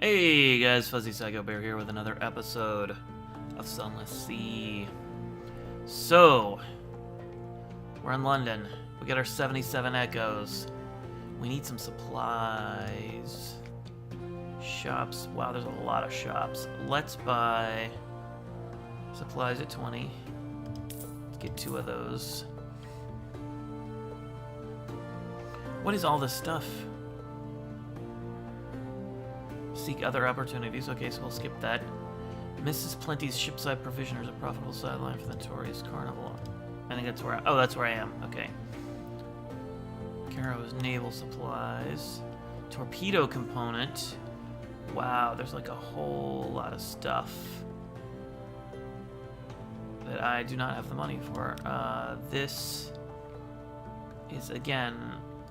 Hey guys, FuzzyPsychoBear here with another episode of Sunless. So, we're in London. We got our 77 echoes. We need some supplies. Shops. Wow, there's a lot of shops. Let's buy supplies at 20. Let's get 2 of those. What is all this stuff? Seek other opportunities. Okay, so we'll skip that. Mrs. Plenty's shipside provisioners, a profitable sideline for the Notorious Carnival. I think that's where that's where I am. Okay. Caro's naval supplies. Torpedo component. Wow, there's like a whole lot of stuff that I do not have the money for. This is again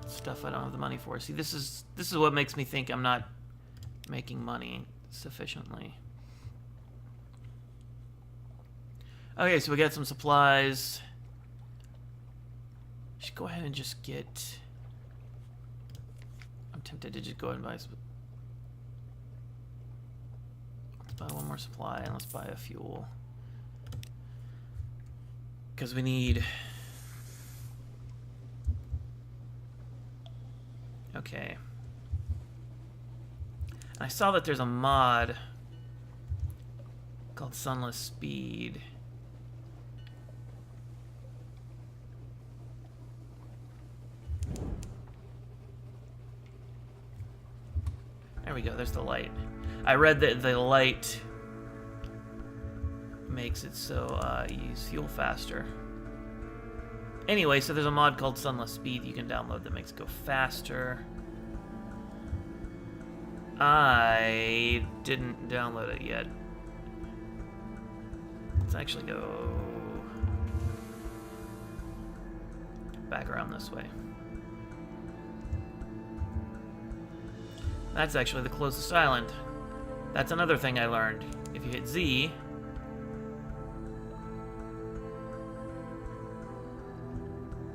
stuff I don't have the money for. See, this is what makes me think I'm not making money sufficiently. Okay, so we got some supplies. Should go ahead and just get. I'm tempted to just go ahead and buy. Let's buy one more supply and let's buy a fuel. Because we need. Okay. I saw that there's a mod called Sunless Speed. There we go, there's the light. I read that the light makes it so you use fuel faster. Anyway, so there's a mod called Sunless Speed you can download that makes it go faster. I didn't download it yet. Let's actually go back around this way. That's actually the closest island. That's another thing I learned. If you hit Z,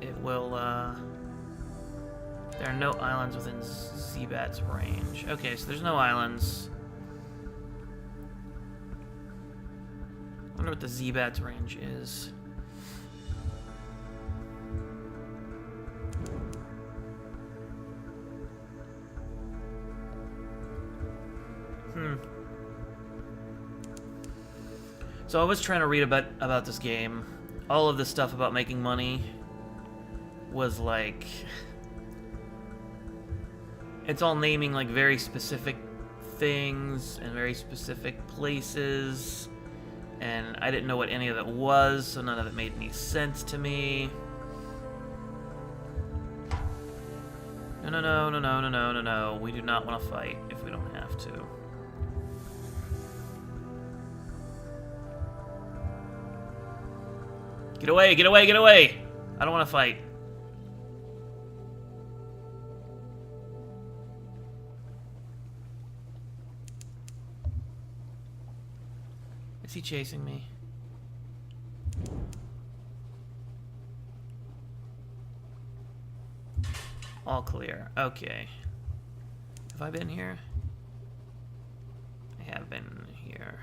it will, there are no islands within Zbat's range. Okay, so there's no islands. I wonder what the Zbat's range is. So I was trying to read about this game. All of this stuff about making money was like... It's all naming like very specific things and very specific places, and I didn't know what any of it was, so none of it made any sense to me. No. We do not want to fight if we don't have to. Get away, get away, get away! I don't want to fight. Is he chasing me? All clear. Okay. Have I been here? I have been here.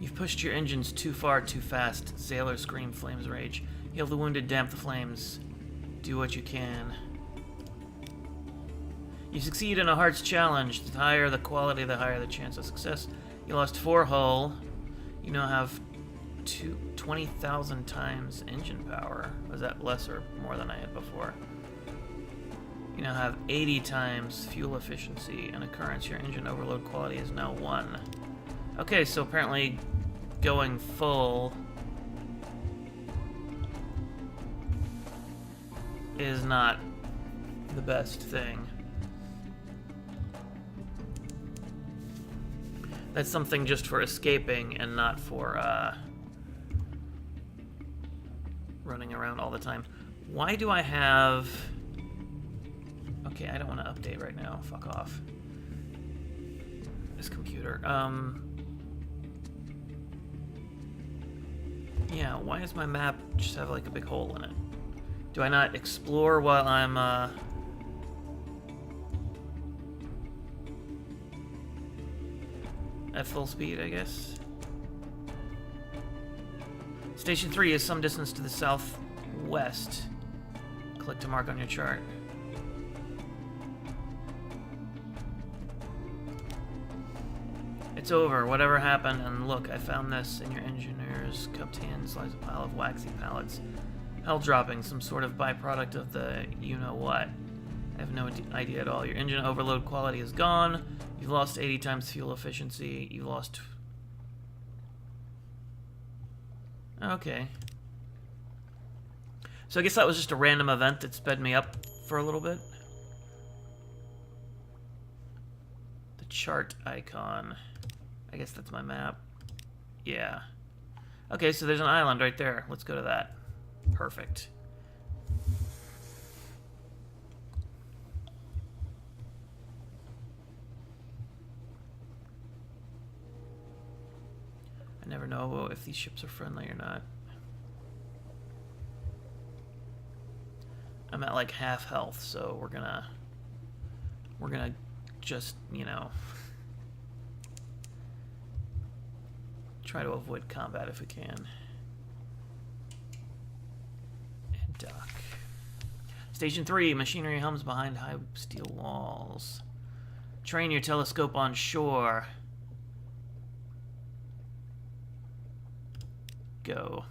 You've pushed your engines too far, too fast. Sailors scream, flames rage. Heal the wounded, damp the flames. Do what you can. You succeed in a heart's challenge. The higher the quality, the higher the chance of success. You lost 4 hull. You now have 20,000 times engine power. Was that less or more than I had before? You now have 80 times fuel efficiency. An occurrence, your engine overload quality is now 1. Okay, so apparently going full is not the best thing. That's something just for escaping and not for running around all the time. Why do I have... Okay, I don't want to update right now. Fuck off. This computer. Yeah, why does my map just have like a big hole in it? Do I not explore while I'm at full speed, I guess? Station 3 is some distance to the southwest. Click to mark on your chart. It's over. Whatever happened, and look, I found this. In your engineer's cupped hands lies a pile of waxy pallets. Hell dropping, some sort of byproduct of the you-know-what. I have no idea at all. Your engine overload quality is gone. You've lost 80 times fuel efficiency. You've lost... Okay. So I guess that was just a random event that sped me up for a little bit. The chart icon. I guess that's my map. Yeah. Okay, so there's an island right there. Let's go to that. Perfect. I never know if these ships are friendly or not. I'm at like half health, so we're gonna just, you know, try to avoid combat if we can. And dock. Station 3, machinery hums behind high steel walls. Train your telescope on shore. Go.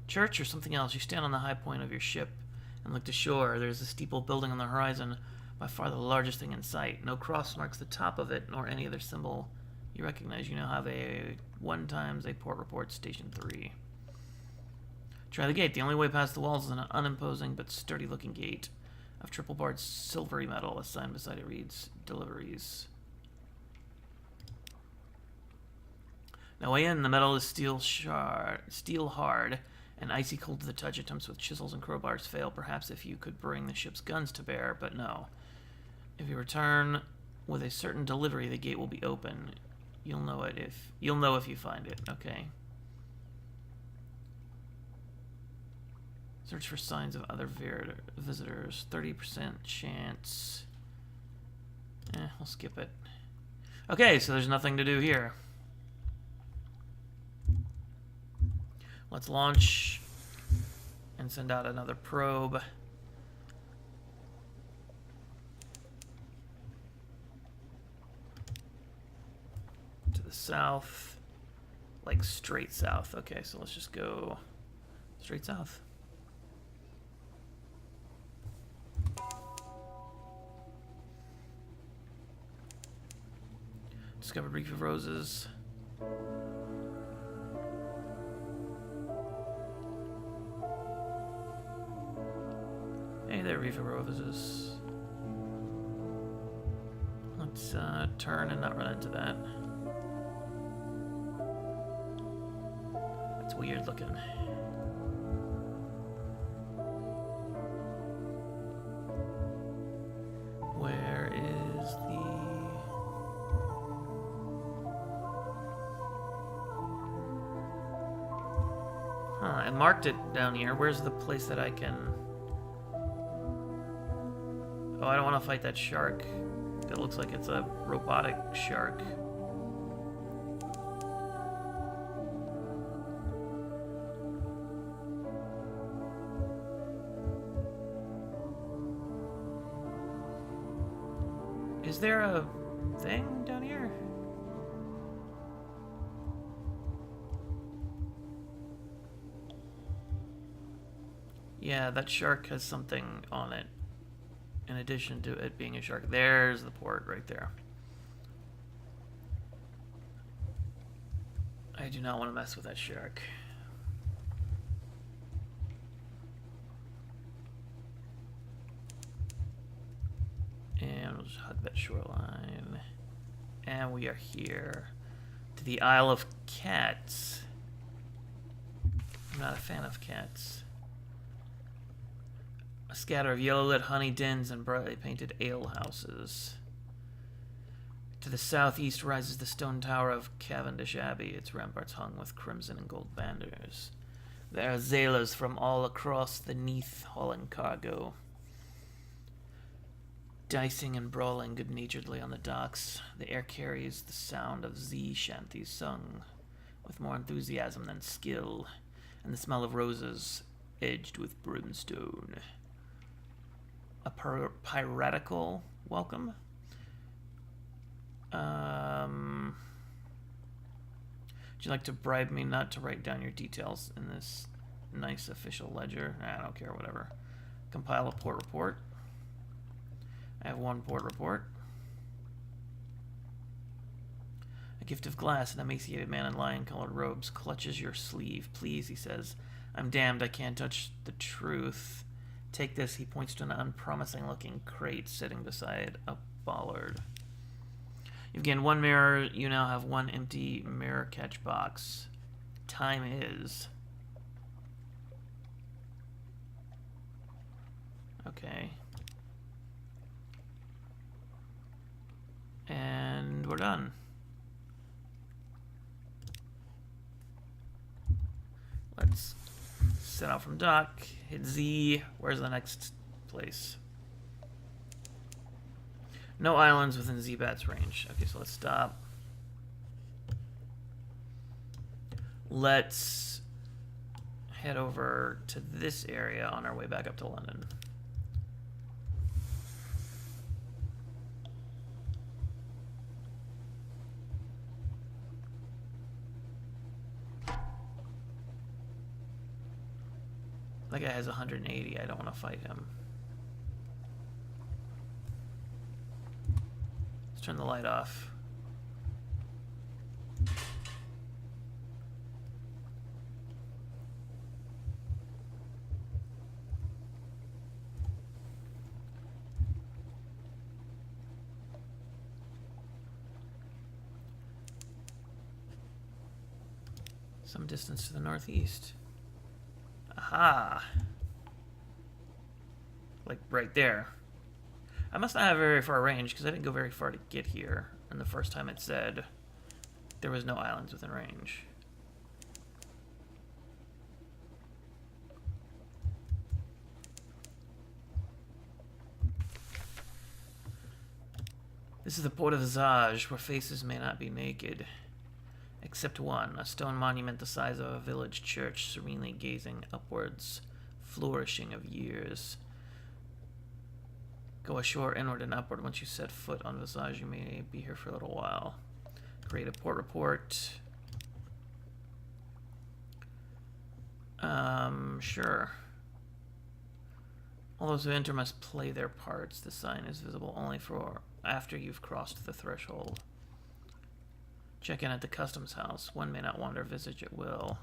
Church or something else. You stand on the high point of your ship and look to shore. There's a steeple building on the horizon, by far the largest thing in sight. No cross marks the top of it, nor any other symbol you recognize. You now have a 1x a port report, Station 3. Try the gate. The only way past the walls is an unimposing but sturdy-looking gate of triple-barred silvery metal. A sign beside it reads, Deliveries. Now way in, the metal is steel hard, and icy cold to the touch. Attempts with chisels and crowbars fail. Perhaps if you could bring the ship's guns to bear, but no. If you return with a certain delivery, the gate will be open. You'll know if you find it. Okay. Search for signs of other visitors. 30% chance. We'll skip it. Okay, so there's nothing to do here. Let's launch and send out another probe. To the south. Like straight south. Okay, so let's just go straight south. Discovered reef of roses. Hey there, reef of roses. Let's turn and not run into that. That's weird looking. Where is the... I marked it down here. Where's the place that I can... Oh, I don't want to fight that shark. It looks like it's a robotic shark. Is there a thing down here? Yeah, that shark has something on it. In addition to it being a shark. There's the port right there. I do not want to mess with that shark. And we'll just hug that shoreline. And we are here to the Isle of Cats. I'm not a fan of cats. A scatter of yellow-lit honey dens and brightly painted ale houses. To the southeast rises the stone tower of Cavendish Abbey, its ramparts hung with crimson and gold banners. There are sailors from all across the Neath hauling cargo, dicing and brawling good-naturedly on the docks. The air carries the sound of sea shanties sung with more enthusiasm than skill, and the smell of roses edged with brimstone. A piratical welcome? Would you like to bribe me not to write down your details in this nice official ledger? I don't care, whatever. Compile a port report. I have one port report. A gift of glass, an emaciated man in lion-colored robes clutches your sleeve. Please, he says. I'm damned I can't touch the truth. Take this, he points to an unpromising-looking crate sitting beside a bollard. You've gained one mirror. You now have one empty mirror catch box. Time is... Okay. And we're done. Let's set out from dock. Hit Z. Where's the next place? No islands within Z-Bat's range. Okay, so let's stop. Let's head over to this area on our way back up to London. That guy has 180. I don't want to fight him. Let's turn the light off. Some distance to the northeast. Aha! Like right there. I must not have very far range because I didn't go very far to get here. And the first time it said there was no islands within range. This is the Port of Zaj, where faces may not be naked. Except one, a stone monument the size of a village church, serenely gazing upwards, flourishing of years. Go ashore, inward and upward. Once you set foot on Visage, you may be here for a little while. Create a port report. Sure. All those who enter must play their parts. The sign is visible only for after you've crossed the threshold. Check in at the customs house. One may not wander visage at will.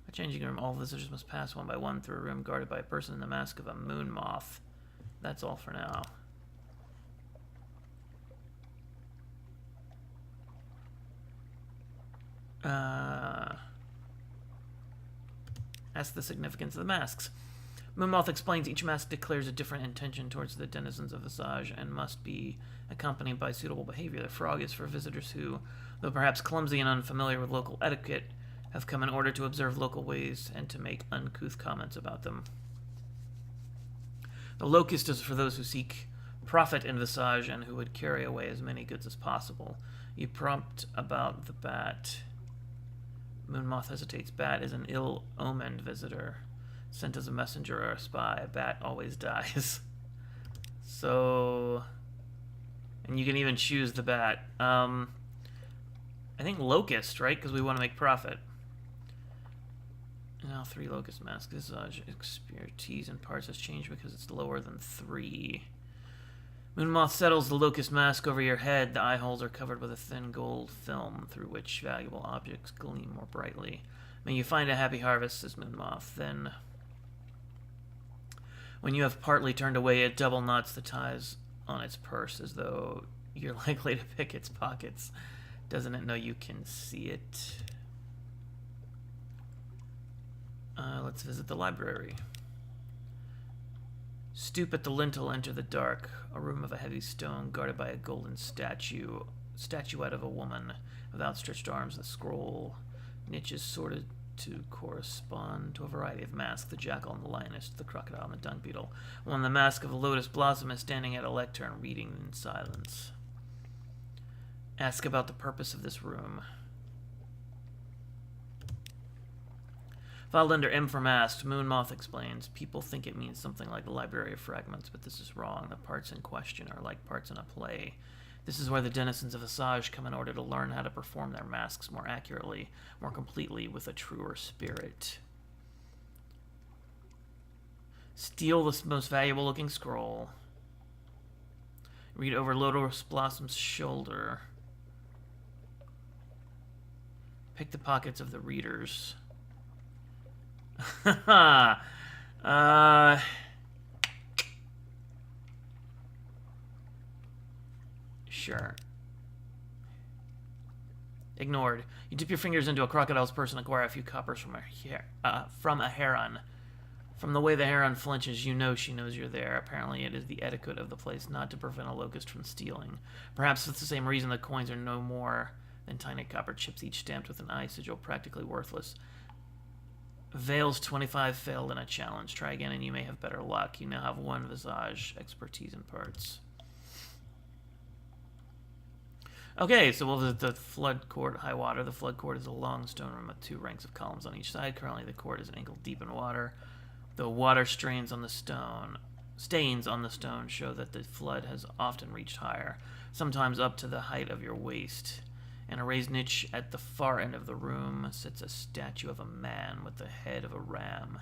A changing room. All visitors must pass one by one through a room guarded by a person in the mask of a moon moth. That's all for now. Ask the significance of the masks. Moonmoth explains each mask declares a different intention towards the denizens of Visage and must be accompanied by suitable behavior. The frog is for visitors who, though perhaps clumsy and unfamiliar with local etiquette, have come in order to observe local ways and to make uncouth comments about them. The locust is for those who seek profit in Visage and who would carry away as many goods as possible. You prompt about the bat. Moonmoth hesitates. Bat is an ill-omened visitor. Sent as a messenger or a spy. A bat always dies. So... And you can even choose the bat. I think locust, right? Because we want to make profit. Now 3 locust masks. Visage expertise in parts has changed because it's lower than 3. Moonmoth settles the locust mask over your head. The eye holes are covered with a thin gold film through which valuable objects gleam more brightly. May you find a happy harvest, says Moonmoth. Then, when you have partly turned away, it double knots the ties on its purse as though you're likely to pick its pockets. Doesn't it know you can see it? Let's visit the library. Stoop at the lintel, enter the dark. A room of a heavy stone guarded by a golden statuette of a woman with outstretched arms. The scroll niches sorted to correspond to a variety of masks: the jackal and the lioness, the crocodile and the dung beetle. One, the mask of a lotus blossom, is standing at a lectern, reading in silence. Ask about the purpose of this room. Filed under M for masked, Moon Moth explains. People think it means something like the Library of Fragments, but this is wrong. The parts in question are like parts in a play. This is where the denizens of Visage come in order to learn how to perform their masks more accurately, more completely, with a truer spirit. Steal the most valuable looking scroll. Read over Lotus Blossom's shoulder. Pick the pockets of the readers. Sure. Ignored. You dip your fingers into a crocodile's purse and acquire a few coppers from a heron. From the way the heron flinches, you know she knows you're there. Apparently it is the etiquette of the place not to prevent a locust from stealing. Perhaps it's the same reason the coins are no more than tiny copper chips, each stamped with an eye sigil, practically worthless. Vale's 25 failed in a challenge. Try again and you may have better luck. You now have 1 Visage expertise in parts. Okay, so we'll visit the flood court, high water. The flood court is a long stone room with 2 ranks of columns on each side. Currently the court is ankle deep in water. The water stains on the stone show that the flood has often reached higher, sometimes up to the height of your waist. In a raised niche at the far end of the room sits a statue of a man with the head of a ram.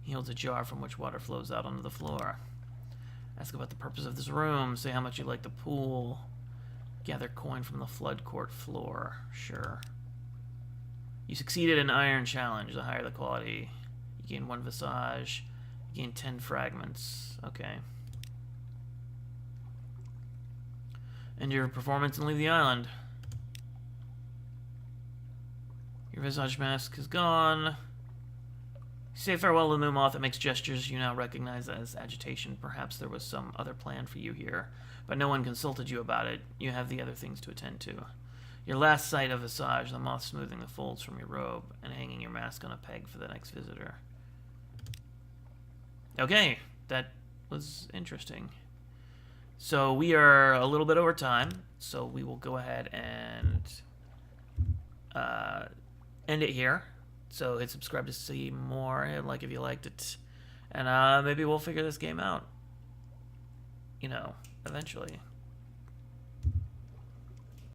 He holds a jar from which water flows out onto the floor. Ask about the purpose of this room. Say how much you like the pool. Gather coin from the flood court floor. Sure. You succeeded in Iron Challenge. The higher the quality, you gain 1 Visage. You gain 10 fragments. Okay. End your performance and leave the island. Your Visage mask is gone. You say farewell to the Moon Moth. It makes gestures you now recognize as agitation. Perhaps there was some other plan for you here, but no one consulted you about it. You have the other things to attend to. Your last sight of Visage, the moth smoothing the folds from your robe and hanging your mask on a peg for the next visitor. Okay, that was interesting. So we are a little bit over time, so we will go ahead and end it here. So hit subscribe to see more, and like if you liked it, and maybe we'll figure this game out, you know, eventually.